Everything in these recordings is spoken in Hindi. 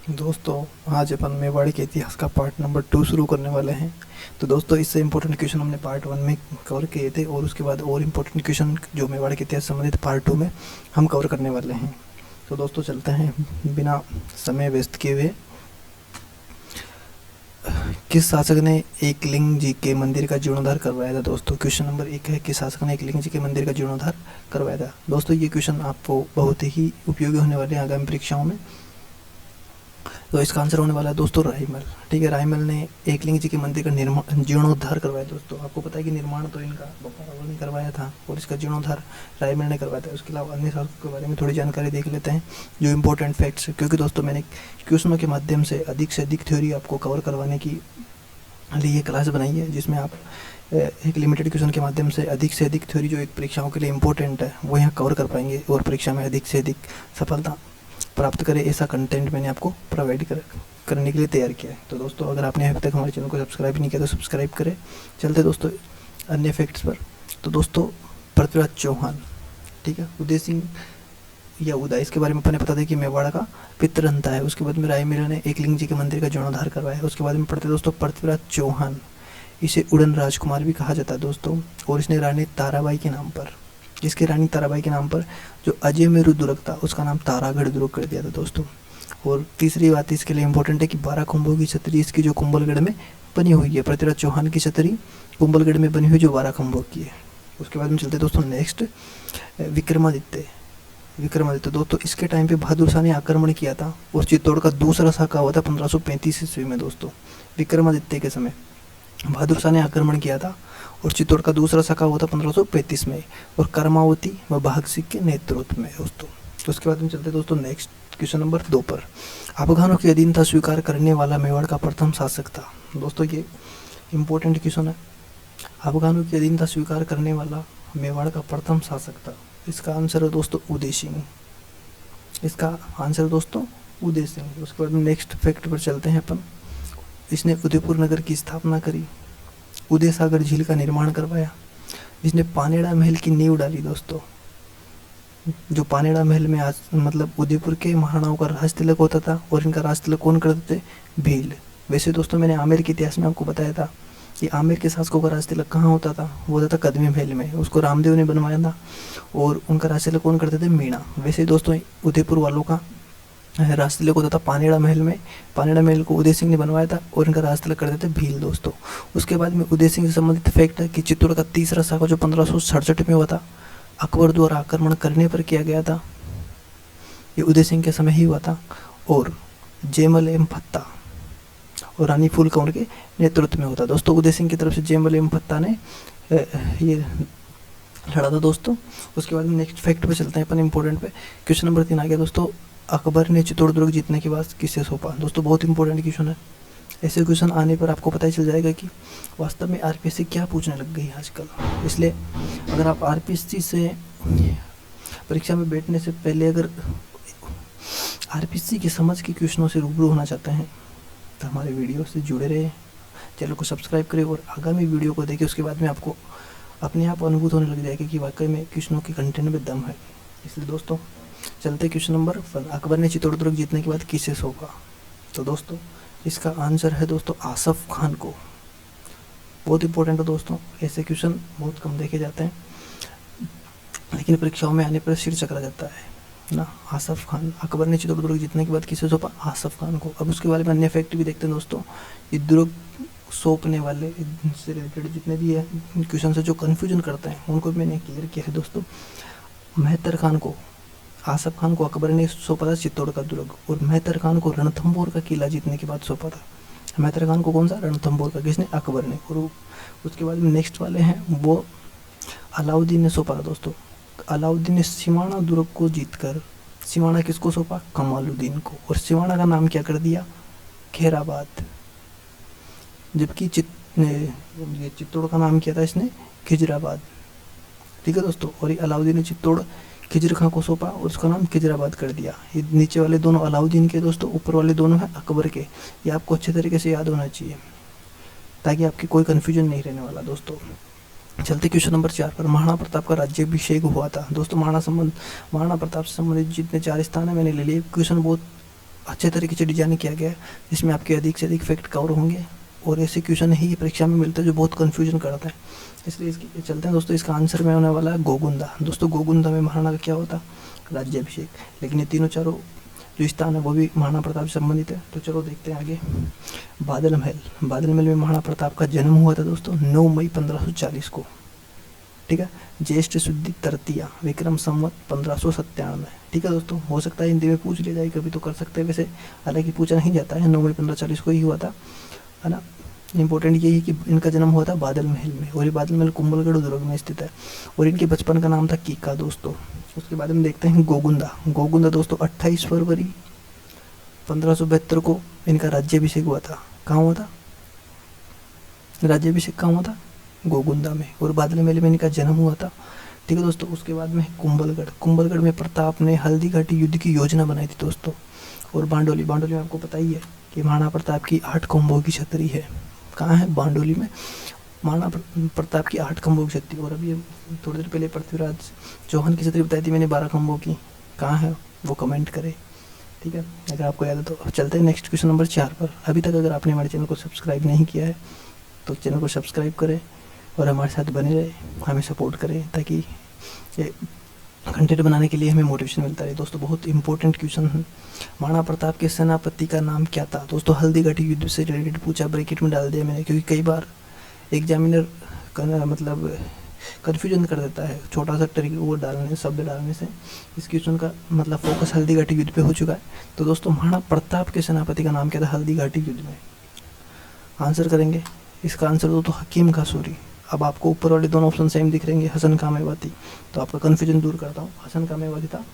दोस्तों, आज अपन मेवाड़ के इतिहास का पार्ट नंबर 2 शुरू करने वाले हैं। तो दोस्तों, इससे इम्पोर्टेंट क्वेश्चन हमने पार्ट 1 में कवर किए थे और उसके बाद और इम्पोर्टेंट क्वेश्चन जो मेवाड़ के इतिहास से संबंधित पार्ट 2 में हम कवर करने वाले हैं। तो दोस्तों, चलते हैं बिना समय वेस्ट किए हुए। किस शासक ने एकलिंग जी के मंदिर का जीर्णोद्धार करवाया था? दोस्तों, क्वेश्चन नंबर 1 है, किस शासक ने एकलिंग जी के मंदिर का जीर्णोद्धार करवाया था? दोस्तों, ये क्वेश्चन आपको बहुत ही उपयोगी होने वाले हैं आगामी परीक्षाओं में। तो इसका आंसर होने वाला है दोस्तों रायमल। ठीक है, रायमल ने एकलिंग जी के मंदिर का निर्माण जीर्णोद्धार करवाया। दोस्तों, आपको पता है कि निर्माण तो इनका बप्पा रावल ने करवाया था और इसका जीर्णोद्धार रायमल ने करवाया था। उसके अलावा अन्य शासकों के बारे में थोड़ी जानकारी देख लेते हैं, जो इंपॉर्टेंट फैक्ट्स, क्योंकि दोस्तों मैंने क्वेश्चनों के माध्यम से अधिक थ्योरी आपको कवर करवाने की लिए क्लास बनाई है, जिसमें आप एक लिमिटेड क्वेश्चन के माध्यम से अधिक थ्योरी जो एक परीक्षाओं के लिए इम्पोर्टेंट है वो यहाँ कवर कर पाएंगे और परीक्षा में अधिक से अधिक सफलता प्राप्त करें, ऐसा कंटेंट मैंने आपको प्रोवाइड करने के लिए तैयार किया है। तो दोस्तों, अगर आपने अभी तक हमारे चैनल को सब्सक्राइब नहीं किया तो सब्सक्राइब करें। चलते दोस्तों अन्य फैक्ट्स पर। तो दोस्तों, पृथ्वीराज चौहान, ठीक है, उदय सिंह या उदय, इसके बारे में अपने पता था कि मेवाड़ा का पितरंता है। उसके बाद में रायमिल ने एकलिंग जी के मंदिर का जीर्णोद्धार करवाया। उसके बाद में पढ़ते दोस्तों पृथ्वीराज चौहान, इसे उड़न राजकुमार भी कहा जाता है दोस्तों, और इसने रानी ताराबाई के नाम पर, जिसके रानी ताराबाई के नाम पर जो अजय मेरु दुर्ग था उसका नाम तारागढ़ दुर्ग कर दिया था दोस्तों। और तीसरी बात इसके लिए इम्पोर्टेंट है कि 12 खंभों की छतरी इसकी जो कुंभलगढ़ में बनी हुई है, पृथ्वीराज चौहान की छतरी कुंभलगढ़ में बनी हुई जो 12 खंभों की है। उसके बाद में चलते दोस्तों नेक्स्ट, विक्रमादित्य दोस्तों, इसके टाइम पे बहादुर शाह ने आक्रमण किया था और चित्तौड़ का दूसरा शाखा हुआ था 1535 ईस्वी में। दोस्तों, विक्रमादित्य के समय बहादुर शाह ने आक्रमण किया था और चित्तौड़ का दूसरा शाखा हुआ था 1535 में, और कर्मावती व भाग सिंह के नेतृत्व में दोस्तों। तो उसके बाद हम चलते दोस्तों नेक्स्ट क्वेश्चन नंबर 2 पर। अफगानों की अधीनता स्वीकार करने वाला मेवाड़ का प्रथम शासक था। दोस्तों, ये इंपॉर्टेंट क्वेश्चन है। अफगानों की अधीनता स्वीकार करने वाला मेवाड़ का प्रथम शासक था। इसका आंसर है दोस्तों उदय सिंह। इसका आंसर दोस्तों उदय सिंह। उसके बाद नेक्स्ट फैक्ट पर चलते हैं अपन। इसने उदयपुर नगर की स्थापना करी, उदय सागर झील का निर्माण करवाया, जिसने पानेड़ा महल की नींव डाली। दोस्तों, जो पानेड़ा महल में आज मतलब उदयपुर के महाराणाओं का राज तिलक होता था, और इनका राज तिलक कौन करते थे? भील। वैसे दोस्तों, मैंने आमेर के इतिहास में आपको बताया था कि आमेर के शासकों का राज तिलक कहाँ होता था, वो होता था कदमी महल में, उसको रामदेव ने बनवाया था, और उनका राज तिलक कौन करते थे? मीणा। वैसे दोस्तों, उदयपुर वालों का राज तिलक होता था पानेड़ा महल में। पानेड़ा महल को उदय सिंह ने बनवाया था और इनका राज तिलक करते थे भील दोस्तों। उसके बाद में उदय सिंह से संबंधित फैक्ट है कि चित्तौड़ का तीसरा शाखा जो 1567 में हुआ था, अकबर द्वारा आक्रमण करने पर किया गया था, ये उदय सिंह के समय ही हुआ था, और जयमल एम फत्ता और रानी फूल कंवर के नेतृत्व में होता। दोस्तों, उदय सिंह की तरफ से जयमल एम फत्ता ने ये लड़ा था दोस्तों। उसके बाद में नेक्स्ट फैक्ट पे चलते हैं अपन, इंपॉर्टेंट पे। क्वेश्चन नंबर 3 आ गया दोस्तों, अकबर ने चित्तौड़ दुर्ग जीतने के बाद किसे सौंपा? दोस्तों, बहुत इंपॉर्टेंट क्वेश्चन है। ऐसे क्वेश्चन आने पर आपको पता ही चल जाएगा कि वास्तव में आरपीएससी क्या पूछने लग गई है आजकल। इसलिए अगर आप आरपीएससी से परीक्षा में बैठने से पहले अगर आरपीएससी की समझ के क्वेश्चनों से रूबरू होना चाहते हैं तो हमारे वीडियो से जुड़े रहे, चैनल को सब्सक्राइब करें और आगामी वीडियो को देखें। उसके बाद में आपको अपने आप अनुभूत होने लग जाएगा कि वाकई में क्वेश्चनों के कंटेंट में दम है। इसलिए दोस्तों, चलते क्वेश्चन नंबर 1, अकबर ने चित्तौड़ दुर्ग जीतने के बाद किसे सौंपा? तो दोस्तों, इसका आंसर है दोस्तों आसफ खान को। बहुत इंपॉर्टेंट है दोस्तों, ऐसे क्वेश्चन बहुत कम देखे जाते हैं, लेकिन परीक्षाओं में आने पर सिर चकरा जाता है ना। आसफ खान, अकबर ने चित्तौड़ दुर्ग जीतने के बाद किसे सौंपा? आसफ खान को। अब उसके बारे में अन्य फैक्ट भी देखते हैं दोस्तों। ये दुर्ग सौंपने वाले से रिलेटेड जितने भी है क्वेश्चन से जो कन्फ्यूजन करते हैं उनको मैंने क्लियर किया है दोस्तों। मेहतर खान को, आसफ खान को अकबर ने सौंपा था चित्तौड़ का दुर्ग, और मेहतर खान को रणथंभौर का किला जीतने के बाद सौंपा था। मेहतर खान को कौन सा? रणथंभौर का। किसने? अकबर ने। और उसके बाद में नेक्स्ट वाले हैं वो अलाउद्दीन ने सौंपा था दोस्तों। अलाउद्दीन ने सिवाना दुर्ग को जीतकर, सिवाना किसको सौंपा? कमालुद्दीन को। और सिवाना का नाम क्या कर दिया? खैराबाद। जबकि चित्तौड़ का नाम किया था इसने? खिजराबाद। ठीक है दोस्तों, और ये अलाउद्दीन ने चित्तौड़ खिजर खां को सौंपा और उसका नाम खिजराबाद कर दिया। ये नीचे वाले दोनों अलाउद्दीन के दोस्तों, ऊपर वाले दोनों हैं अकबर के। ये आपको अच्छे तरीके से याद होना चाहिए ताकि आपकी कोई कन्फ्यूजन नहीं रहने वाला दोस्तों। चलते क्वेश्चन नंबर 4 पर। महाराणा प्रताप का राज्याभिषेक हुआ था। दोस्तों, महाराणा प्रताप से संबंधित जितने 4 स्थान है मैंने ले लिए। क्वेश्चन बहुत अच्छे तरीके से डिजाइन किया गया है जिसमें आपके अधिक से अधिक फैक्ट कवर होंगे, और ऐसे क्वेश्चन ही परीक्षा में मिलते हैं जो बहुत कन्फ्यूजन करते हैं। इसलिए इसकी चलते हैं दोस्तों, इसका आंसर में होने वाला है गोगुंदा। दोस्तों गोगुंदा में महाराणा का क्या होता? राज्याभिषेक। लेकिन ये तीनों चारों जो स्थान है वो भी महाराणा प्रताप से संबंधित है। तो चलो देखते हैं आगे। बादल महल। बादल महल में महाराणा प्रताप का जन्म हुआ था दोस्तों 9 मई 1540 को, ठीक है, ज्येष्ठ शुद्धि तृतीया, विक्रम संवत 1597। ठीक है दोस्तों, हो सकता है हिंदी में पूछ लिया जाए कभी, तो कर सकते हैं वैसे, हालांकि पूछा नहीं जाता है। 9 मई 1540 को ही हुआ था, है ना। इंपॉर्टेंट यही है कि इनका जन्म हुआ था बादल महल में, और ये बादल महल कुंभलगढ़ दुर्ग में स्थित है। और इनके बचपन का नाम था कीका दोस्तों। उसके बाद में देखते हैं गोगुंदा। गोगुंदा दोस्तों 28 फरवरी 1572 को इनका राज्याभिषेक हुआ था। कहाँ हुआ था राज्याभिषेक? कहाँ हुआ था? गोगुंदा में। और बादल महल में इनका जन्म हुआ था। ठीक है दोस्तों, उसके बाद में कुंभलगढ़। कुंभलगढ़ में प्रताप ने हल्दी घाटी युद्ध की योजना बनाई थी दोस्तों। और बांडोली। बांडोली में आपको पता ही है कि महाराणा प्रताप की 8 खंभों की छतरी है। कहाँ है? बांडोली में महाराणा प्रताप की 8 खंभों की छतरी। और अभी थोड़ी देर पहले पृथ्वीराज चौहान की छतरी बताई थी मैंने 12 खंभों की। कहाँ है वो कमेंट करें, ठीक है, अगर आपको याद है तो। चलते हैं नेक्स्ट क्वेश्चन नंबर 4 पर। अभी तक अगर आपने हमारे चैनल को सब्सक्राइब नहीं किया है तो चैनल को सब्सक्राइब करें और हमारे साथ बने रहे, हमें सपोर्ट करें, ताकि ये कंटेंट बनाने के लिए हमें मोटिवेशन मिलता है। दोस्तों बहुत इंपॉर्टेंट क्वेश्चन है। महाराणा प्रताप के सेनापति का नाम क्या था? दोस्तों हल्दी घाटी युद्ध से रिलेटेड पूछा, ब्रैकेट में डाल दिया मैंने, क्योंकि कई बार एग्जामिनर मतलब कन्फ्यूजन कर देता है छोटा सा ट्रिक वो डालने, शब्द डालने से। इस क्वेश्चन का मतलब फोकस हल्दी घाटी युद्ध पे हो चुका है। तो दोस्तों महाराणा प्रताप के सेनापति का नाम क्या था हल्दी घाटी युद्ध में? आंसर करेंगे इसका आंसर दोस्तों हकीम का सूरी। अब आपको ऊपर वाले दोनों ऑप्शन सेम दिख रहेंगे, हसन का मेवाती। तो आपका कन्फ्यूजन दूर करता हूँ, हसन का मेवाती था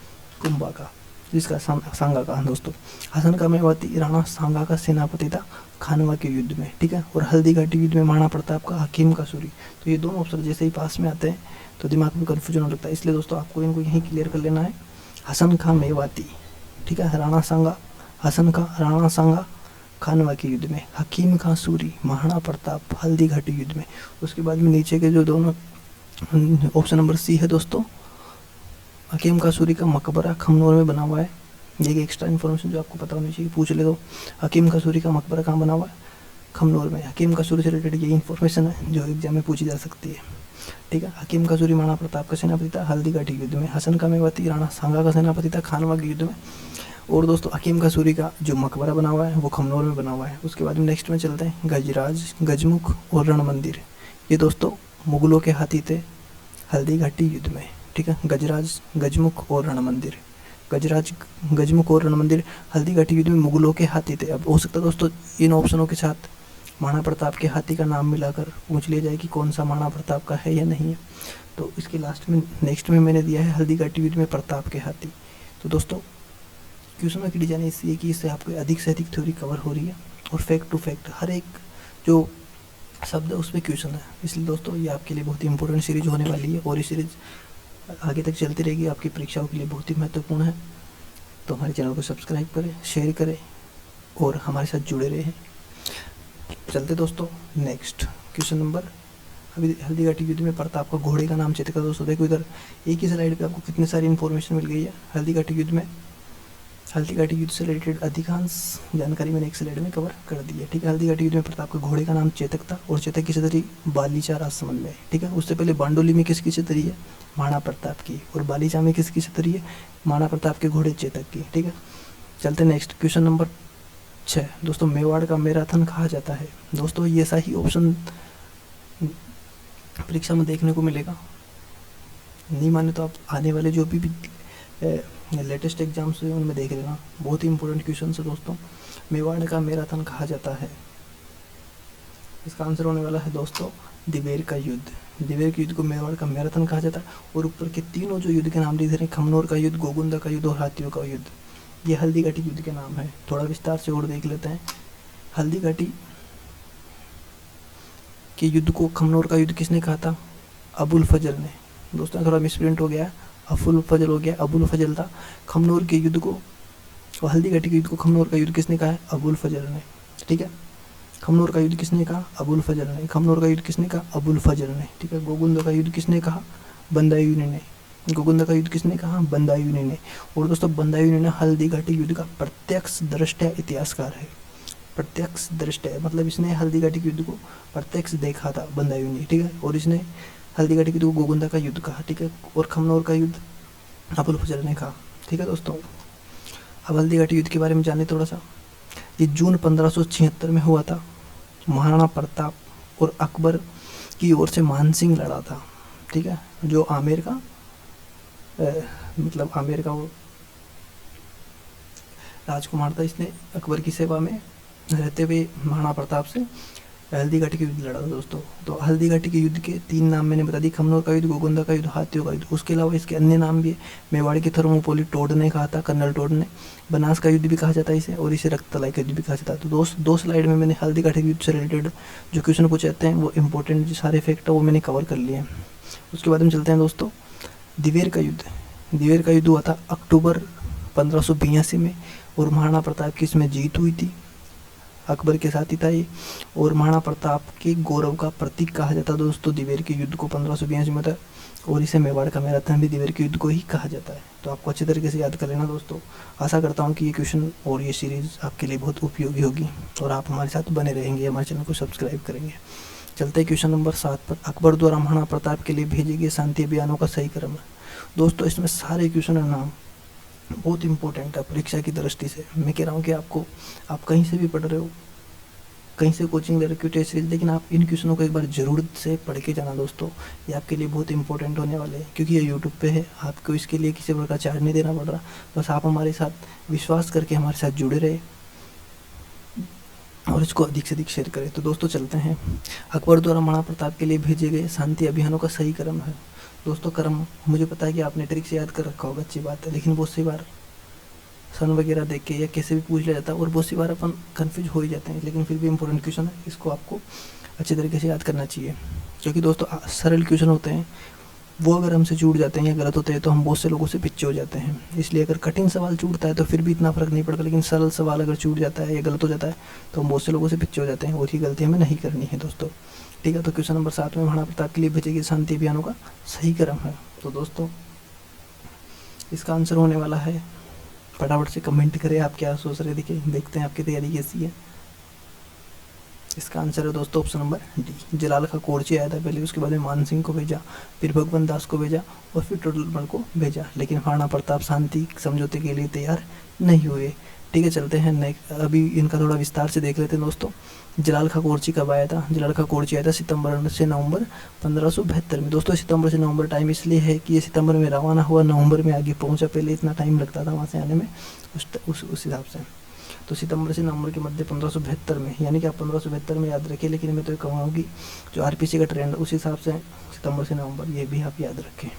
कुंभा का, जिसका सांगा का। दोस्तों हसन का मेवाती राणा सांगा का सेनापति था खानवा के युद्ध में, ठीक है। और हल्दी घाटी युद्ध में महाराणा प्रताप का हकीम का सूरी। तो ये दोनों ऑप्शन जैसे ही पास में आते हैं तो दिमाग में कन्फ्यूजन हो लगता है, इसलिए दोस्तों आपको इनको यहीं क्लियर कर लेना है। हसन का मेवाती, ठीक है, राणा सांगा, हसन का राणा सांगा खानवा के युद्ध में, हकीम खां सूरी महाराणा प्रताप हल्दी घाटी युद्ध में। उसके बाद में नीचे के जो दोनों ऑप्शन नंबर सी है दोस्तों, हकीम का सूरी का मकबरा खमनोर में बना हुआ है। ये एक एक्स्ट्रा इन्फॉर्मेशन जो आपको पता होनी चाहिए, पूछ ले तो। हकीम का सूरी का मकबरा कहाँ बना हुआ है? खमनोर में। हकीम का सूरी से रिलेटेड ये इन्फॉर्मेशन है जो एग्जाम में पूछी जा सकती है, ठीक है। हकीम का सूरी महाराणा प्रताप का सेनापति था हल्दी घाटी युद्ध में। हसन का मेवाती राणा सांगा का सेनापति था खानवा के युद्ध में। और दोस्तों हकीम का सूरी का जो मकबरा बना हुआ है वो खमनोर में बना हुआ है। उसके बाद में नेक्स्ट में चलते हैं गजराज, गजमुख और रण मंदिर। ये दोस्तों मुगलों के हाथी थे हल्दी घाटी युद्ध में, ठीक है। गजराज, गजमुख और रण मंदिर। गजराज, गजमुख और रण मंदिर हल्दी घाटी युद्ध में मुगलों के हाथी थे। अब हो सकता है दोस्तों इन ऑप्शनों के साथ महाराणा प्रताप के हाथी का नाम मिलाकर पूछ लिया जाए कि कौन सा महाराणा प्रताप का है या नहीं है। तो इसके लास्ट में नेक्स्ट में मैंने दिया है हल्दी घाटी युद्ध में प्रताप के हाथी। तो दोस्तों क्वेश्चनों की डिजाइन इसलिए कि इससे आपको अधिक से अधिक थ्योरी कवर हो रही है और फैक्ट टू फैक्ट हर एक जो शब्द है उसमें क्वेश्चन है। इसलिए दोस्तों ये आपके लिए बहुत ही इंपॉर्टेंट सीरीज होने वाली है और ये सीरीज आगे तक चलती रहेगी, आपकी परीक्षाओं के लिए बहुत ही महत्वपूर्ण है। तो हमारे चैनल को सब्सक्राइब करें, शेयर करें और हमारे साथ जुड़े रहें। चलते दोस्तों नेक्स्ट क्वेश्चन नंबर। अभी हल्दी घाटी युद्ध में प्रताप का घोड़े का नाम चेतक था। दोस्तों देखो इधर एक ही स्लाइड पे आपको कितनी सारी इन्फॉर्मेशन मिल गई है। हल्दी घाटी युद्ध में, हल्दी घाटी युद्ध से रिलेटेड अधिकांश जानकारी मैंने एक स्लाइड में कवर कर दी है, ठीक है। हल्दी घाटी युद्ध में प्रताप के घोड़े का नाम चेतक था और चेतक की छतरी बालीचा राजसमंद में, ठीक है। उससे पहले बांडोली में किसकी छतरी है? महाराणा प्रताप की। और बालीचा में किसकी छतरी है? महाराणा प्रताप के घोड़े चेतक की, ठीक है। चलते नेक्स्ट क्वेश्चन नंबर 6। दोस्तों मेवाड़ का मैराथन कहा जाता है। दोस्तों ये ऐसा ही ऑप्शन परीक्षा में देखने को मिलेगा, नहीं माने तो आप आने वाले जो भी लेटेस्ट एग्जाम्स हुए उनमें देख लेना, बहुत ही इंपॉर्टेंट क्वेश्चन है दोस्तों। मेवाड़ का मैराथन कहा जाता है, इसका आंसर होने वाला है दोस्तों दिवेर का युद्ध। दिवेर के युद्ध को मेवाड़ का मैराथन कहा जाता है। और ऊपर के तीनों जो युद्ध के नाम दिए थे, खमनोर का युद्ध, गोगुंदा का युद्ध और हाथियों का युद्ध, ये हल्दी घाटी युद्ध के नाम है। थोड़ा विस्तार से और देख लेते हैं। हल्दी घाटी के युद्ध को खमनोर का युद्ध किसने कहा था? अबुल फजल ने। दोस्तों थोड़ा मिसप्रिंट हो गया, अबुल फजल हो गया, अबुल फजल था। खमनोर के युद्ध को और हल्दी घाटी के युद्ध को खमनोर का युद्ध किसने कहा है? अबुल फजल ने, ठीक है। खमनोर का युद्ध किसने कहा? अबुल फजल ने। खमनोर का युद्ध किसने कहा? अबुल फजल ने, ठीक है। गोगुंदा का युद्ध किसने कहा? बंदायूं ने, गोगुंदा का युद्ध किसने कहा? बंदायूनी ने। और दोस्तों बंदायूनी ने हल्दी घाटी युद्ध का प्रत्यक्ष दृष्टा इतिहासकार है। प्रत्यक्ष दृष्टा है मतलब इसने हल्दी घाटी के युद्ध को प्रत्यक्ष देखा था बंदायूनी, ठीक है। और इसने हल्दी घाटी के युद्ध को गोगुंदा का युद्ध कहा, ठीक है। और खमनोर का युद्ध अबुल फजल ने कहा, ठीक है दोस्तों। अब हल्दी घाटी युद्ध के बारे में जाने थोड़ा सा। ये जून 1576 में हुआ था। महाराणा प्रताप और अकबर की ओर से मानसिंह लड़ा था, ठीक है। जो आमेर का मतलब आमेर का वो राजकुमार था, इसने अकबर की सेवा में रहते हुए महाराणा प्रताप से हल्दी घाटी का युद्ध लड़ा था दोस्तों। तो हल्दी घाटी के युद्ध के 3 नाम मैंने बता दी, खमनोर का युद्ध, गोगुंदा का युद्ध, हाथियों का युद्ध। उसके अलावा इसके अन्य नाम भी है। मेवाड़ की थर्मोपोली टोड ने कहा था, कर्नल टोड ने। बनास का युद्ध भी कहा जाता है इसे, और इसे रक्तलाई का युद्ध भी कहा जाता है। तो दोस्त 2 स्लाइड में मैंने हल्दी घाटी के युद्ध से रिलेटेड जो क्वेश्चन पूछे जाते हैं वो इंपॉर्टेंट जो सारे फैक्ट है वो मैंने कवर कर लिए हैं। उसके बाद हम चलते हैं दोस्तों दिवेर का युद्ध। दिवेर का युद्ध हुआ था अक्टूबर 1582 में, और महाराणा प्रताप की इसमें जीत हुई थी। अकबर के साथ ही था ये, और महाराणा प्रताप के गौरव का प्रतीक कहा जाता है दोस्तों दिवेर के युद्ध को 1582 में था। और इसे मेवाड़ का मैराथन भी दिवेर के युद्ध को ही कहा जाता है। तो आपको अच्छी तरीके से याद कर लेना दोस्तों। आशा करता हूँ कि ये क्वेश्चन और ये सीरीज़ आपके लिए बहुत उपयोगी होगी और आप हमारे साथ बने रहेंगे, हमारे चैनल को सब्सक्राइब करेंगे। चलते हैं क्वेश्चन नंबर 7 पर। अकबर द्वारा महाराणा प्रताप के लिए भेजे गए शांति अभियानों का सही क्रम है। दोस्तों इसमें सारे क्वेश्चन है नाम बहुत इंपॉर्टेंट है परीक्षा की दृष्टि से। मैं कह रहा हूँ कि आप कहीं से भी पढ़ रहे हो, कहीं से कोचिंग ले रहे हो टेस्ट सीरीज, लेकिन आप इन क्वेश्चनों को एक बार जरूर से पढ़ के जाना दोस्तों। ये आपके लिए बहुत इंपॉर्टेंट होने वाले हैं, क्योंकि ये यूट्यूब पे है। आपको इसके लिए किसी प्रकार का चार्ज नहीं देना पड़ रहा, बस आप हमारे साथ विश्वास करके हमारे साथ जुड़े रहे और इसको अधिक से अधिक शेयर करें। तो दोस्तों चलते हैं। अकबर द्वारा महाराणा प्रताप के लिए भेजे गए शांति अभियानों का सही क्रम है। दोस्तों क्रम मुझे पता है कि आपने ट्रिक से याद कर रखा होगा, अच्छी बात है, लेकिन बहुत सी बार सन वगैरह देख के या कैसे भी पूछ लिया जाता है और बहुत सी बार अपन कंफ्यूज हो ही जाते हैं। लेकिन फिर भी इंपॉर्टेंट क्वेश्चन है, इसको आपको अच्छे तरीके से याद करना चाहिए, क्योंकि दोस्तों सरल क्वेश्चन होते हैं वो अगर हमसे छूट जाते हैं या गलत होते हैं तो हम बहुत से लोगों से पीछे हो जाते हैं। इसलिए अगर कठिन सवाल छूटता है तो फिर भी इतना फर्क नहीं पड़ता, लेकिन सरल सवाल अगर छूट जाता है या गलत हो जाता है तो हम बहुत से लोगों से पीछे हो जाते हैं, और ये गलती हमें नहीं करनी है दोस्तों, ठीक है। तो क्वेश्चन नंबर 7 में महाराणा प्रताप के लिए भेजे गए शांति अभियानों का सही क्रम है। तो दोस्तों इसका आंसर होने वाला है, फटाफट से कमेंट करें आप क्या सोच रहे थे, देखते हैं आपकी तैयारी कैसी है। इसका आंसर है दोस्तों ऑप्शन नंबर डी। जलाल का कोरची आया था पहले, उसके बाद में मान सिंह को भेजा, फिर भगवंत दास को भेजा और फिर टोडरमल को भेजा, लेकिन महाराणा प्रताप शांति समझौते के लिए तैयार नहीं हुए, ठीक है। चलते हैं नेक्स्ट, अभी इनका थोड़ा विस्तार से देख लेते हैं दोस्तों। जलाल खा कोरची कब आया था? जलाल खा कोरची आया था सितंबर से नवंबर 1572 में। दोस्तों सितंबर से नवंबर टाइम इसलिए है कि ये सितंबर में रवाना हुआ, नवंबर में आगे पहुंचा, पहले इतना टाइम लगता था वहाँ से आने में उस हिसाब से। तो सितंबर से नवंबर के मध्य 1572 में, यानी कि आप 1572 में याद रखें, लेकिन मैं तो ये कहूँगी जो आरपीसी का ट्रेंड उस हिसाब से सितंबर से नवंबर, ये भी आप याद रखें,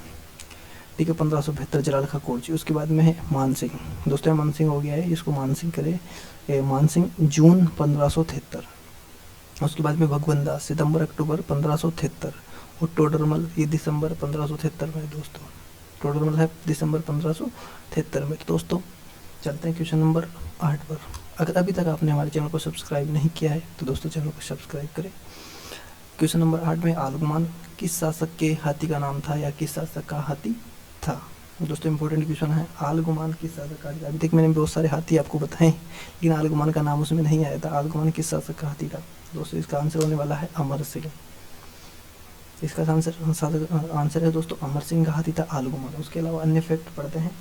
ठीक है। 1572 जलाल खा कोरची। उसके बाद में है मान सिंह। दोस्तों मान सिंह हो गया है, इसको मान सिंह करे, मान सिंह जून 1573। उसके बाद में भगवंत दास सितंबर अक्टूबर 1573, और टोडरमल ये दिसंबर 1573 में दोस्तों। टोडरमल है दिसंबर 1573 में। तो दोस्तों चलते हैं क्वेश्चन नंबर 8 पर। अगर अभी तक आपने हमारे चैनल को सब्सक्राइब नहीं किया है तो दोस्तों चैनल को सब्सक्राइब करें। क्वेश्चन नंबर 8 में आलगुमान किस शासक के हाथी का नाम था या किस शासक का हाथी था? दोस्तों इंपॉर्टेंट क्वेश्चन है, आलगुमान किस शासक का? अभी तक मैंने बहुत सारे हाथी आपको बताए, लेकिन आलगुमान का नाम उसमें नहीं आया था। आलगुमान किस शासक का हाथी था? दोस्तों इसका आंसर होने वाला है अमर सिंह। इसका आंसर है दोस्तों अमर सिंह का हाथी था आलगुमान। उसके अलावा अन्य फैक्ट पढ़ते हैं।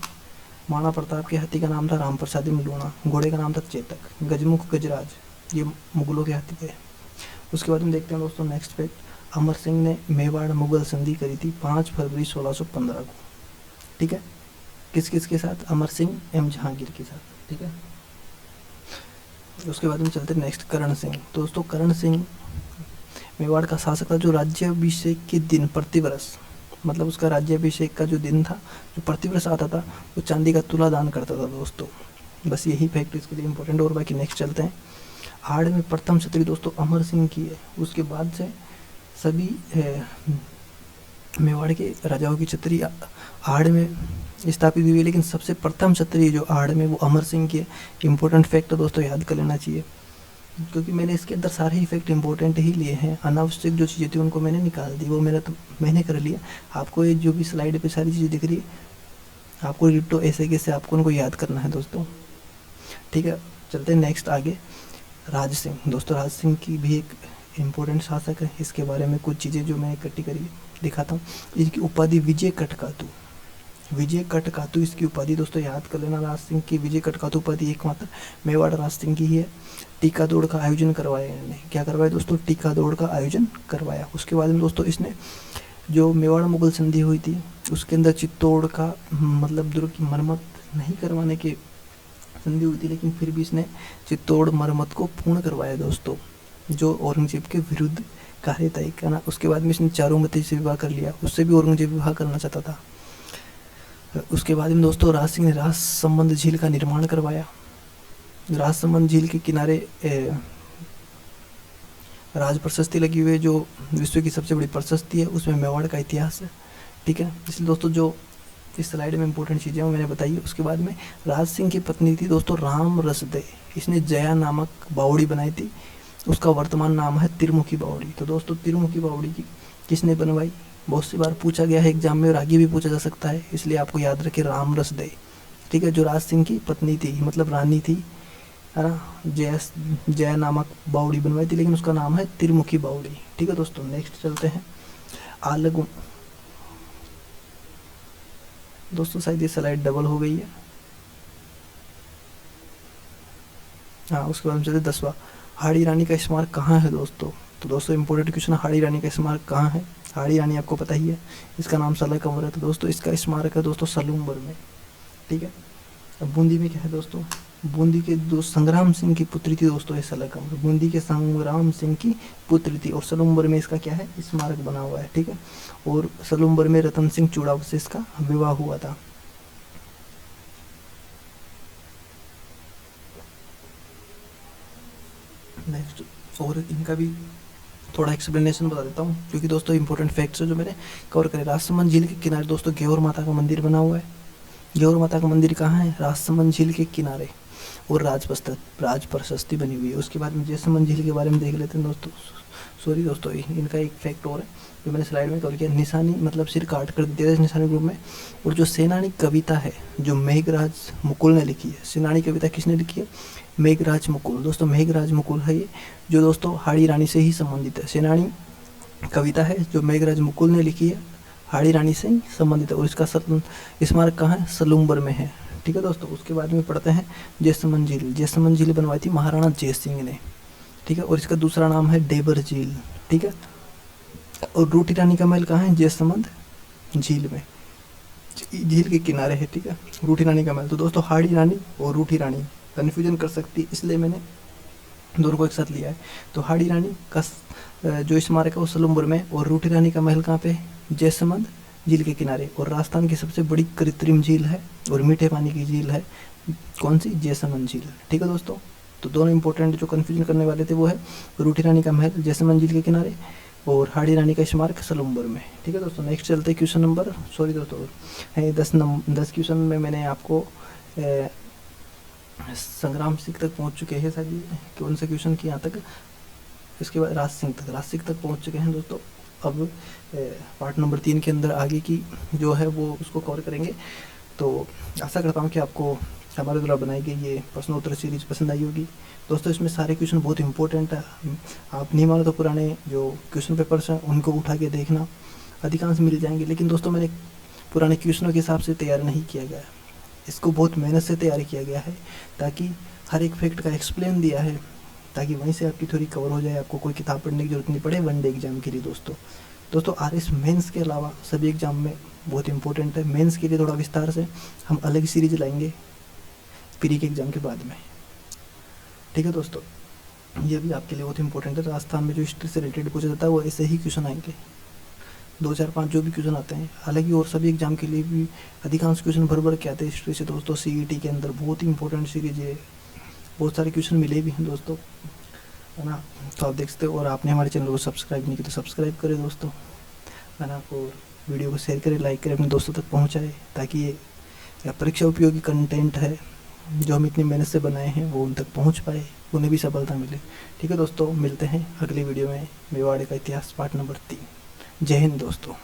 महाराणा प्रताप के हाथी का नाम था राम प्रसादी लूणा, घोड़े का नाम था चेतक, गजमुख गजराज, ये मुगलों के हाथी थे। उसके बाद में देखते हैं दोस्तों नेक्स्ट फैक्ट। अमर सिंह ने मेवाड़ मुगल संधि करी थी 5 फरवरी 1615 को, ठीक है। किस किस के साथ? अमर सिंह एम जहांगीर के साथ, ठीक है। उसके बाद में चलते हैं नेक्स्ट करण सिंह। दोस्तों करण सिंह मेवाड़ का शासक था जो राज्याभिषेक के दिन प्रतिवर्ष, मतलब उसका राज्याभिषेक का जो दिन था जो प्रतिवर्ष आता था, वो चांदी का तुला दान करता था दोस्तों। बस यही फैक्ट इसके लिए इंपॉर्टेंट। और बाकी नेक्स्ट चलते हैं। हाड़ में प्रथम छत्री दोस्तों अमर सिंह की है। उसके बाद से सभी मेवाड़ के राजाओं की छत्री हाड़ में स्थापित हुई है, लेकिन सबसे प्रथम छत्री जो हाड़ में वो अमर सिंह की है। इंपॉर्टेंट फैक्ट दोस्तों याद कर लेना चाहिए। क्योंकि मैंने इसके अंदर सारे इफेक्ट इंपॉर्टेंट ही लिए हैं, अनावश्यक जो चीज़ें थी उनको मैंने निकाल दी, वो मेरा तो मैंने कर लिया। आपको ये जो भी स्लाइड पे सारी चीज़ें दिख रही है, आपको डिट्टो ऐसे कैसे आपको उनको याद करना है दोस्तों। ठीक है, चलते हैं नेक्स्ट आगे। राज सिंह दोस्तों, राज सिंह की भी एक इम्पोर्टेंट शासक है, इसके बारे में कुछ चीज़ें जो मैं इकट्ठी करी दिखाता हूँ। इसकी उपाधि विजय कटकातु, विजय कटकातु इसकी उपाधि दोस्तों याद कर लेना। राज सिंह की विजय कटकातु उपाधि एकमात्र मेवाड़ राज सिंह की ही है। टीका दौड़ का आयोजन करवाया इन्होंने, क्या करवाया दोस्तों, टीका दौड़ का आयोजन करवाया। उसके बाद में दोस्तों इसने जो मेवाड़ मुगल संधि हुई थी उसके अंदर चित्तौड़ का मतलब दुर्ग की मरम्मत नहीं करवाने के संधि हुई थी, लेकिन फिर भी इसने चित्तौड़ मरम्मत को पूर्ण करवाया दोस्तों, जो औरंगजेब के विरुद्ध कार्य तय करना। उसके बाद में इसने चारुमती से विवाह कर लिया, उससे भी औरंगजेब विवाह करना चाहता था। उसके बाद में दोस्तों राज सिंह ने राजसमंद झील का निर्माण करवाया। राजसमंद झील के किनारे राज प्रशस्ति लगी हुई है, जो विश्व की सबसे बड़ी प्रशस्ति है, उसमें मेवाड़ का इतिहास है। ठीक है, इसलिए दोस्तों जो इस स्लाइड में इंपॉर्टेंट चीज़ें वो मैंने बताई। उसके बाद में राज सिंह की पत्नी थी दोस्तों राम रसदे, इसने जया नामक बावड़ी बनाई थी, उसका वर्तमान नाम है त्रिमुखी बावड़ी। तो दोस्तों त्रिमुखी बावड़ी की किसने बनवाई, बहुत सी बार पूछा गया है एग्जाम में और आगे भी पूछा जा सकता है, इसलिए आपको याद रखे राम रसदे। ठीक है, जो राज सिंह की पत्नी थी मतलब रानी थी, है ना, जया नामक बावड़ी बनवाई थी, लेकिन उसका नाम है त्रिमुखी बावड़ी। ठीक है दोस्तों, नेक्स्ट चलते हैं। आलगुम दोस्तों, शायद ये स्लाइड डबल हो गई है। हाँ, उसके बाद हम चलते 10वां, हाड़ी रानी का स्मारक कहाँ है दोस्तों। तो दोस्तों इंपॉर्टेंट क्वेश्चन, हाड़ी रानी का स्मारक कहाँ है। हाड़ी रानी आपको पता ही है, इसका नाम सला कंवर है। तो दोस्तों इसका स्मारक है दोस्तों सलूम्बर में। ठीक है, अब बूंदी में क्या है दोस्तों, बूंदी के दो संग्राम सिंह की पुत्री थी दोस्तों ये सला कंवर, बूंदी के संग्राम सिंह की पुत्री थी, और सलूम्बर में इसका क्या है स्मारक बना हुआ है। ठीक है, और सलूम्बर में रतन सिंह चूड़ाव से इसका विवाह हुआ था। नेक्स्ट, और इनका भी थोड़ा एक्सप्लेनेशन बता देता हूँ, क्योंकि दोस्तों इंपॉर्टेंट फैक्ट्स है जो मैंने कवर करे। राजसमंद झील के किनारे दोस्तों घेवर माता का मंदिर बना हुआ है। घेवर माता का मंदिर कहाँ है, राजसमंद झील के किनारे, और राज प्रशस्ति बनी हुई है। उसके बाद में जयसमंद झील के बारे में देख लेते हैं दोस्तों। सॉरी दोस्तों, इनका एक फैक्ट और है जो मैंने स्लाइड में कवर किया, निशानी मतलब सिर काट कर दिया था निशानी ग्रुप में। और जो सेनानी कविता है जो मेघराज मुकुल ने लिखी है, सेनानी कविता किसने लिखी है, मेघराज मुकुल। दोस्तों मेघराज मुकुल है ये, जो दोस्तों हाड़ी रानी से ही संबंधित है। सेनानी कविता है जो मेघराज मुकुल ने लिखी है, हाड़ी रानी से ही संबंधित है, और इसका स्मारक कहाँ है, सलूम्बर में है। ठीक है दोस्तों, उसके बाद में पढ़ते हैं जयसमंद झील। जयसमंद झील बनवाई थी महाराणा जय सिंह ने। ठीक है, और इसका दूसरा नाम है डेबर झील। ठीक है, और रूठी रानी का महल कहाँ है, जयसमंद झील में, झील के किनारे है। ठीक है, रूठी रानी का महल। तो दोस्तों हाड़ी रानी और रूठी रानी कन्फ्यूजन कर सकती है, इसलिए मैंने दोनों को एक साथ लिया है। तो हाड़ी रानी का जो स्मारक है वो सलूम्बर में, और रूठी रानी का महल कहाँ पे, जयसमंद झील के किनारे। और राजस्थान की सबसे बड़ी कृत्रिम झील है और मीठे पानी की झील है कौन सी, जयसमंद झील। ठीक है दोस्तों, तो दोनों इंपॉर्टेंट जो कन्फ्यूजन करने वाले थे वो है रूठी रानी का महल जयसमंद झील के किनारे, और हाड़ी रानी का स्मारक सलूम्बर में। ठीक है दोस्तों, नेक्स्ट चलते हैं क्वेश्चन नंबर, सॉरी दोस्तों 10 क्वेश्चन में मैंने आपको संग्राम सिंह तक पहुंच चुके हैं शायद, कौन से क्वेश्चन की यहाँ तक, इसके बाद राज सिंह तक पहुंच चुके हैं दोस्तों। अब पार्ट नंबर 3 के अंदर आगे की जो है वो उसको कवर करेंगे। तो आशा करता हूँ कि आपको हमारे द्वारा बनाई गई ये प्रश्न उत्तर सीरीज पसंद आई होगी दोस्तों। इसमें सारे क्वेश्चन बहुत इंपॉर्टेंट है, आप नहीं मानो तो पुराने जो क्वेश्चन पेपर्स हैं उनको उठा के देखना, अधिकांश मिल जाएंगे। लेकिन दोस्तों मैंने पुराने क्वेश्चनों के हिसाब से तैयार नहीं किया गया, इसको बहुत मेहनत से तैयार किया गया है, ताकि हर एक फैक्ट का एक्सप्लेन दिया है, ताकि वहीं से आपकी थोड़ी कवर हो जाए, आपको कोई किताब पढ़ने की जरूरत नहीं पड़े वनडे एग्जाम के लिए। दोस्तों RS मेंस के अलावा सभी एग्जाम में बहुत इंपॉर्टेंट है। मेंस के लिए थोड़ा विस्तार से हम अलग सीरीज लाएंगे प्री के एग्जाम के बाद में। ठीक है दोस्तों, ये भी आपके लिए बहुत इंपॉर्टेंट है। राजस्थान में जो हिस्ट्री से रिलेटेड पूछा जाता है वो ऐसे ही क्वेश्चन आएंगे, 2 4 5 जो भी क्वेश्चन आते हैं। हालांकि और सभी एग्जाम के लिए भी अधिकांश क्वेश्चन भर के आते हैं हिस्ट्री से दोस्तों। CET के अंदर बहुत ही इंपॉर्टेंट सीरीज है, बहुत सारे क्वेश्चन मिले भी हैं दोस्तों, है ना। तो आप देख सकते हो, और आपने हमारे चैनल को सब्सक्राइब नहीं किया तो सब्सक्राइब करें दोस्तों, है ना। और वीडियो को शेयर करें, लाइक करें, अपने दोस्तों तक पहुँचाएँ, ताकि ये परीक्षा उपयोगी कंटेंट है जो हम इतनी मेहनत से बनाए हैं वो उन तक पहुंच पाए, उन्हें भी सफलता मिले। ठीक है दोस्तों, मिलते हैं अगली वीडियो में। मेवाड़ का इतिहास पार्ट नंबर 3। जय हिंद दोस्तों।